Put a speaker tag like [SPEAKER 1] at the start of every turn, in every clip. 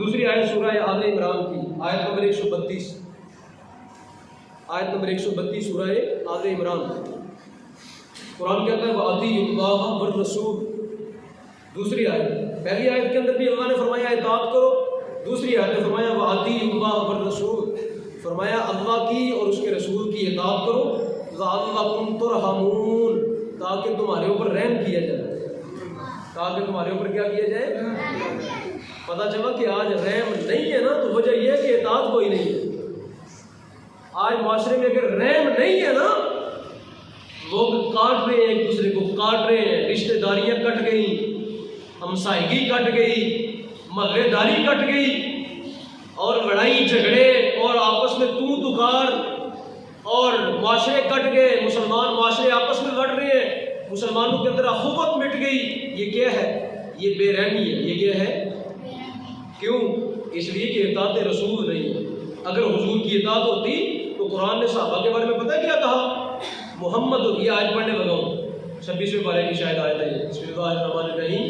[SPEAKER 1] दूसरी आयत सूरह आल इमरान की आयत नंबर 132, आयत नंबर 132 सूरह आल इमरान। कुरान कहता है वातियुल्लाह वर रसूल। दूसरी आयत, पहली आयत के अंदर भी अल्लाह ने फरमाया इताअत करो, दूसरी आयत में फरमाया वातियुल्लाह वर रसूल, फरमाया अल्लाह की और उसके रसूल की इताअत करो, लअल्लकुम तुरहमून, ताकि तुम्हारे ऊपर रहम किया जाए, ताकि तुम्हारे ऊपर क्या किया जाए। पता चला कि आज रहम नहीं है ना, तो वजह यह है कि इताअत कोई नहीं है। आज माशरे में अगर रहम नहीं है ना, लोग काट रहे हैं, एक दूसरे को काट रहे हैं, रिश्तेदारियां कट गई, हमसायगी कट गई, महल्लेदारी कट गई, और लड़ाई झगड़े और आपस में तू तुकार, और माशरे कट गए, मुसलमान माशरे आपस में लड़ रहे हैं, मुसलमानों के अंदर अखुवत मिट गई। ये क्या है? ये बेरहमी है। ये क्या है? क्यों? इसलिए कि इताअत रसूल नहीं है। अगर हुजूर की इताअत होती तो कुरान ने सहाबा के बारे में पता है क्या कहा? मोहम्मद, ये आयत पढ़ने लगा हूँ 26वें पारे की शायद आयत है, बिस्मिल्लाहिर्रहमानिर्रहीम।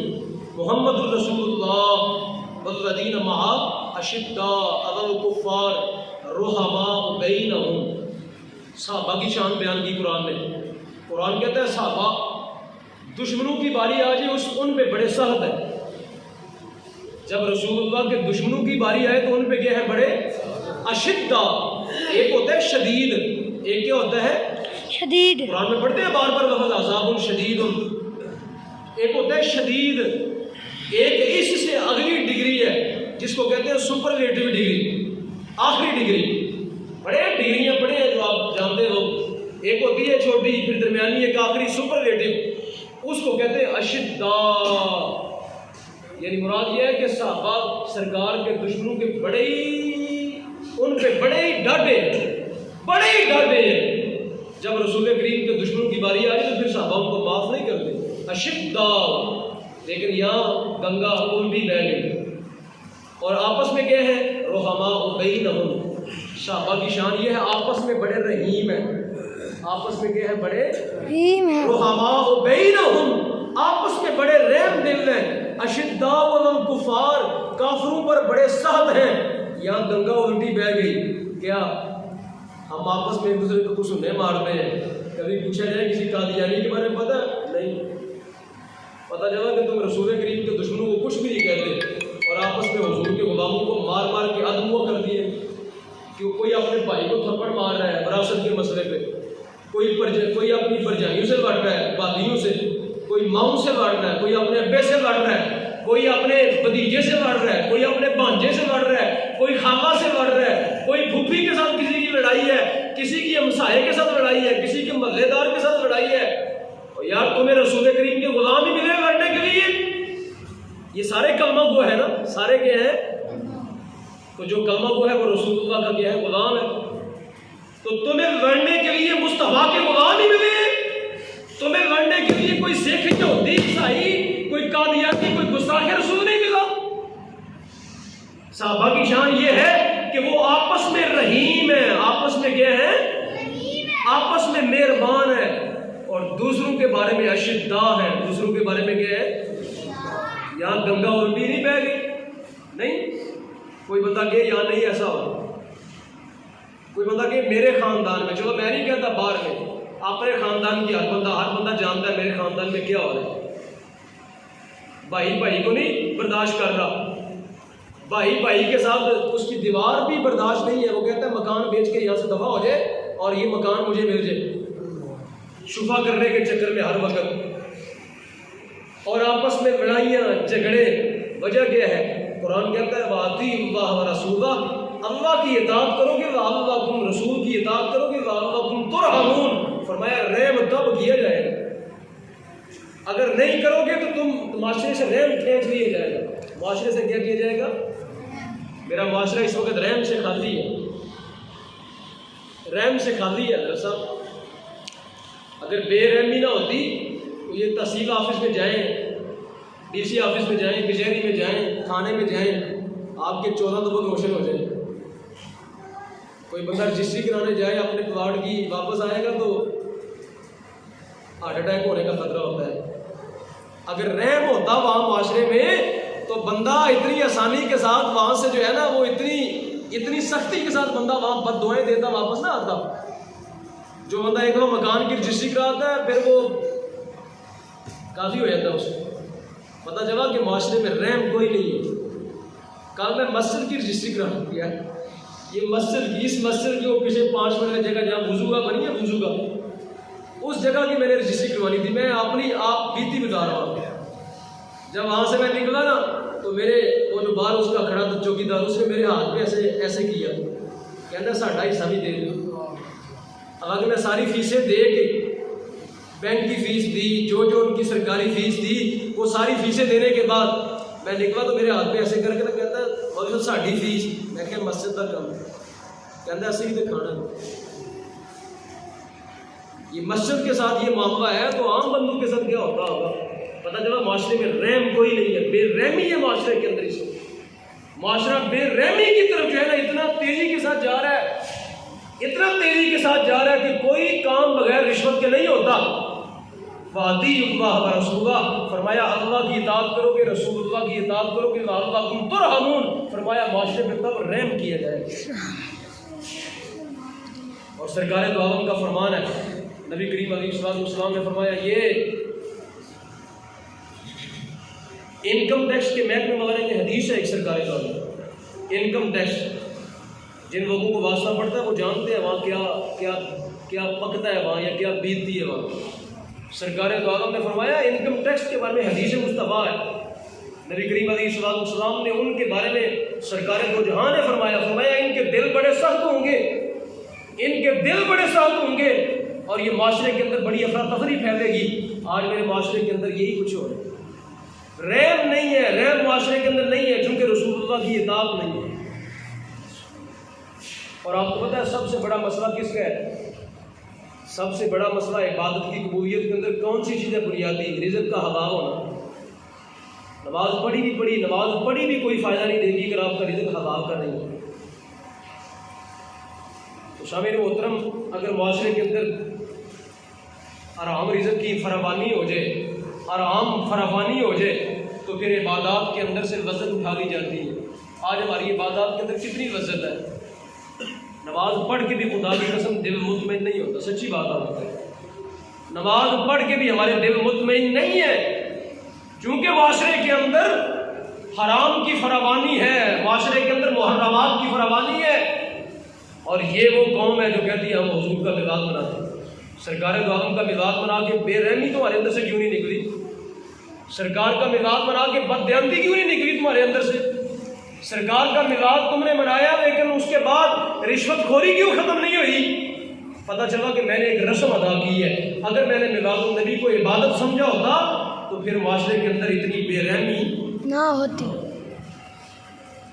[SPEAKER 1] मुहम्मदुर रसूलुल्लाह वल्लज़ीना मअहु अशिद्दा अलल कुफ़्फ़ार रुहमाउ बैनहुम। सहाबा की शान बयान की कुरान ने। कुरान कहता है सहाबा, दुश्मनों की बारी आ जाए उन पे बड़े सख्त है। जब रसूलुल्लाह के दुश्मनों की बारी आए तो उन पे क्या है? बड़े अशिद्दा। एक होता है शदीद, एक क्या होता है? शदीद। कुरान में पढ़ते हैं बार बार लफ्ज़ अज़ाबुन शदीदुन। एक होता है शदीद, एक इससे अगली डिग्री है जिसको कहते हैं सुपरलेटिव डिग्री, आखिरी डिग्री। बड़े डिग्रियां पढ़े हैं जो आप जानते हो, एक होती है छोटी, फिर दरमियानी, एक आखिरी सुपरलेटिव, उसको कहते हैं अशिद्दा। यानी मुराद यह है कि सहाबा सरकार के दुश्मनों के बड़े ही, उन पे बड़े ही डांटे, बड़े ही डांटे हैं। जब रसूल करीम के दुश्मनों की बारी आ रही तो फिर सहाबा उनको माफ नहीं करते, अशिद्दा। लेकिन यहाँ गंगा उल्टी बह गई और आपस में क्या है? रुहमाउ बैनहुम। सहाबा की शान ये है, आपस में बड़े रहीम है। आपस में क्या है? बड़े रहीम है। रुहमाउ बैनहुम, आपस में बड़े रहम दिल हैं। अशिद्दा अलल कुफ़्फ़ार, काफिरों पर बड़े सख्त हैं। यहाँ गंगा उल्टी बह गई। क्या हम आपस में एक दूसरे को कुछ नहीं मारते हैं? कभी पूछा जाए किसी कादियानी के बारे में पता नहीं? पता चला कि तुम रसूल करीम के दुश्मनों को कुछ भी नहीं कहते और आपस में हुजूर के गुलामों को मार मार के अदमुआ कर दिए। क्यों? कोई अपने भाई को थप्पड़ मार रहा है विरासत के मसले पे, कोई अपनी भरजाइयों से लड़ रहा है, बादियों से, कोई माऊ से लड़ रहा है, कोई अपने अब्बे से लड़ रहा है, कोई अपने भतीजे से लड़ रहा है, कोई अपने भांजे से लड़ रहा है, कोई खाला से लड़ रहा है, कोई फूफी के साथ किसी की लड़ाई है, किसी की हमसाये के साथ लड़ाई है, किसी के महल्लेदार के साथ लड़ाई है। और यार तुम्हें रसूल करीम के गुलाम ही मिले लड़ने के लिए? ये सारे कलमा गो है ना, सारे क्या है? तो जो कलमा गो है वो रसूलुल्लाह का क्या है? गुलाम है। तो तुम्हें लड़ने के लिए मुस्तफा के गुलाम ही मिले? तुम्हें लड़ने के लिए कोई सिख, यहूदी, ईसाई, कोई कादियानी, कोई गुस्ताख रसूल नहीं मिला? सहाबा की शान ये है कि वो आपस में रहीम है, आपस में क्या है? आपस में मेहरबान है, और दूसरों के बारे में अशिद्दा है। दूसरों के बारे में क्या है? यहाँ गंगा उल्टी नहीं बह गई, नहीं। कोई बता के यहाँ नहीं ऐसा हो, कोई बता के मेरे खानदान में, चलो मैं नहीं कहता बाहर में, अपने खानदान की हर बंदा जानता है मेरे खानदान में क्या हो रहा है। भाई भाई को नहीं बर्दाश्त कर रहा, भाई भाई के साथ उसकी दीवार भी बर्दाश्त नहीं है। वो कहता है मकान बेच के यहाँ से दफा हो जाए और ये मकान मुझे मिल जाए, शुफा करने के चक्कर में हर वक्त। और आपस में लड़ाइयाँ झगड़े, वजह क्या है? कुरान कहता है वातियुल्लाह व रसूलह, अल्लाह की इताअत करोगे, लअल्लकुम, रसूल की इताअत करोगे, लअल्लकुम तुरहमून। फरमाया रहम तब किया जाएगा, अगर नहीं करोगे तो तुम माशरे से रहम खींच लिया जाएगा। माशरे से क्या किया जाएगा? मेरा माशरा इस वक्त रहम से खाली है, रहम से खाली है। दरअसल अगर बेरहमी ना होती तो ये तहसील ऑफिस में जाएं, डीसी ऑफिस में जाएं, कचहरी में जाएं, थाने में जाएं, आपके 14 दफा रोशन हो जाए। कोई बंदा रजिस्ट्री कराने जाए अपने प्लाट की, वापस आएगा तो हार्ट अटैक होने का खतरा होता है। अगर रहम होता वहाँ माशरे में तो बंदा इतनी आसानी के साथ वहाँ से जो है ना, वो इतनी सख्ती के साथ बंदा वहाँ बद्दुआएं देता वापस ना आता। जो बंदा एक बार मकान की रजिस्ट्री कराता है, फिर वो काफ़ी हो जाता है उसको। पता चला कि माशरे में रहम कोई नहीं है। कल मैं मस्जिद की रजिस्ट्री करा दिया, ये मस्जिद की, इस मस्जिद की वो पीछे 5 मिनट की जगह जहाँ वुजूगा बनी है, वुजूगा उस जगह की मैंने रजिस्ट्री करवानी थी। मैं अपनी आप बीती बता रहा हूँ। जब वहाँ से मैं निकला ना, तो मेरे वो जो बाहर उसका खड़ा था चौकीदार, उसने मेरे हाथ में ऐसे ऐसे किया, कहता साढ़ा हिस्सा भी दे दो। हालांकि मैं सारी फीसें दे के, बैंक की फीस दी, जो उनकी सरकारी फीस दी, वो सारी फीसें देने के बाद मैं निकला, तो मेरे हाथ में ऐसे करके ना कहता मगर साड़ी फीस। मैं क्या मस्जिद का काम, कहता ऐसे ही तो खाना। ये मस्जिद के साथ ये मामला है, तो आम बंदों के साथ क्या होता होगा? पता चला माशरे में रहम कोई नहीं है, बेरहमी है माशरे के अंदर। इसे माशरा बेरहमी की तरफ जो है ना, इतना तेजी के साथ जा रहा है, इतना तेजी के साथ जा रहा है कि कोई काम बगैर रिश्वत के नहीं होता। फरमाया अल्लाह की इताअत करोगे, रसूलुल्लाह की इताअत करोगे, लअल्लकुम तुरहमून, फरमाया माशरे में तब रहम किया जाएगा। और सरकार दो आलम का फरमान है, नबी करीम अलैहिस्सलाम ने फरमाया, ये इनकम टैक्स के महकमे वगैरह की हदीस है। एक सरकार दो आलम, इनकम टैक्स जिन लोगों को वास्ता पड़ता है वो जानते हैं वहाँ क्या क्या क्या पकता है वहाँ, या क्या बीतती है वहाँ। सरकार दो आलम ने फरमाया, इनकम टैक्स के बारे में हदीस मुस्तफ़ा है। नबी करीम अलैहिस्सलाम ने उनके बारे में सरकार दो जहां ने फरमाया इनके दिल बड़े सख्त होंगे, इनके दिल बड़े सख्त होंगे, और ये माशरे के अंदर बड़ी अफरा तफरी फैलेगी। आज मेरे माशरे के अंदर यही कुछ हो रहा है। रहम नहीं है, रहम माशरे के अंदर नहीं है, चूंकि रसूलुल्लाह की इताअत नहीं है। और आपको पता है सबसे बड़ा मसला किसका है? सबसे बड़ा मसला इबादत की कबूलियत के अंदर कौन सी चीज़ है बुनियादी? रिज़्क़ का हलाल होना। नमाज पढ़ी भी कोई फ़ायदा नहीं देगी अगर आपका रिज़्क़ हलाल का नहीं है। तो शामिल मोहतरम, अगर माशरे के अंदर आराम रिज़्क़ की फरावानी हो जाए, आराम फरावानी हो जाए, तो फिर इबादत के अंदर से लज़्ज़त उठा ली जाती है। आज हमारी इबादत के अंदर कितनी लज़्ज़त है। नमाज पढ़ के भी खुदा की कसम दिल मुतमईन नहीं होता, सच्ची बात आपको है। नमाज पढ़ के भी हमारे दिल मुतमईन नहीं है, चूंकि माशरे के अंदर हराम की फरावानी है, माशरे के अंदर मुहर्रमात की फरावानी है। और ये वो कौम है जो कहती है हम हुजूर का मिलाद मनाते हैं। सरकार दो आलम का मिलाद मना के बेरहमी तुम्हारे अंदर से क्यों नहीं निकली? सरकार का मिलाद मना के बददियांती क्यों नहीं निकली तुम्हारे अंदर से? सरकार का मिलाद तुमने मनाया, लेकिन उसके बाद रिश्वतखोरी क्यों खत्म नहीं हुई? पता चला कि मैंने एक रस्म अदा की है। अगर मैंने मिलादुन नबी को इबादत समझा होता तो फिर माशरे के अंदर इतनी बेरहमी
[SPEAKER 2] ना होती।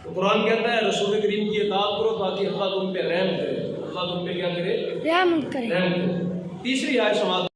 [SPEAKER 1] तो कुरान कहता है रसूल करीम की इताअत करो ताकि अल्लाह तुम पे रहम करे। अल्लाह तुम पे क्या करे?
[SPEAKER 2] रहम करे।
[SPEAKER 1] तीसरी आयत समाप्त।